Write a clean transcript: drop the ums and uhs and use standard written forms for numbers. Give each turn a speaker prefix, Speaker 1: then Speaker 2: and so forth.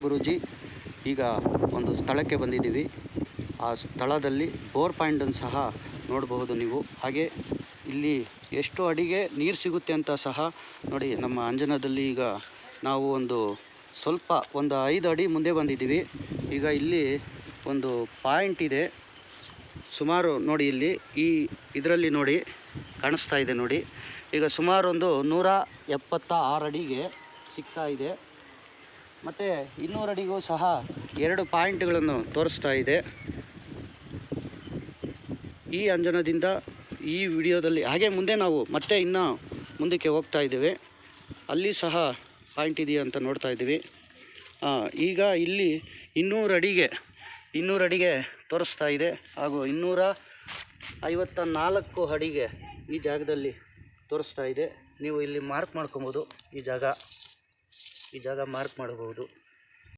Speaker 1: ಗುರೂಜಿ, ಈಗ ಒಂದು ಸ್ಥಳಕ್ಕೆ ಬಂದಿದ್ದೀವಿ. ಆ ಸ್ಥಳದಲ್ಲಿ ಬೋರ್ ಪಾಯಿಂಟನ್ನು ಸಹ ನೋಡಬಹುದು ನೀವು. ಹಾಗೆ ಇಲ್ಲಿ ಎಷ್ಟು ಅಡಿಗೆ ನೀರು ಸಿಗುತ್ತೆ ಅಂತ ಸಹ ನೋಡಿ. ನಮ್ಮ ಅಂಜನದಲ್ಲಿ ಈಗ ನಾವು ಒಂದು 5 ಅಡಿ ಮುಂದೆ ಬಂದಿದ್ದೀವಿ. ಈಗ ಇಲ್ಲಿ ಒಂದು ಪಾಯಿಂಟ್ ಇದೆ ಸುಮಾರು ನೋಡಿ. ಇಲ್ಲಿ ಇದರಲ್ಲಿ ನೋಡಿ ಕಾಣಿಸ್ತಾ ಇದೆ ನೋಡಿ. ಈಗ ಸುಮಾರು ಒಂದು 176 ಅಡಿಗೆ ಸಿಗ್ತಾ ಇದೆ. ಮತ್ತು 200 ಅಡಿಗೂ ಸಹ 2 ಪಾಯಿಂಟ್ಗಳನ್ನು ತೋರಿಸ್ತಾ ಇದೆ. ಈ ಅಂಜನದಿಂದ ಈ ವಿಡಿಯೋದಲ್ಲಿ ಹಾಗೆ ಮುಂದೆ ನಾವು ಮತ್ತೆ ಇನ್ನೂ ಮುಂದಕ್ಕೆ ಹೋಗ್ತಾ ಇದ್ದೇವೆ. ಅಲ್ಲಿ ಸಹ ಪಾಯಿಂಟ್ ಇದೆಯಾ ಅಂತ ನೋಡ್ತಾ ಇದ್ದೀವಿ. ಈಗ ಇಲ್ಲಿ 200 ಅಡಿಗೆ ತೋರಿಸ್ತಾ ಇದೆ. ಹಾಗೂ 254 ಅಡಿಗೆ ಈ ಜಾಗದಲ್ಲಿ ತೋರಿಸ್ತಾ ಇದೆ. ನೀವು ಇಲ್ಲಿ ಮಾರ್ಕ್ ಮಾಡ್ಕೊಬೋದು. ಈ ಜಾಗ ಮಾರ್ಕ್ ಮಾಡಬಹುದು.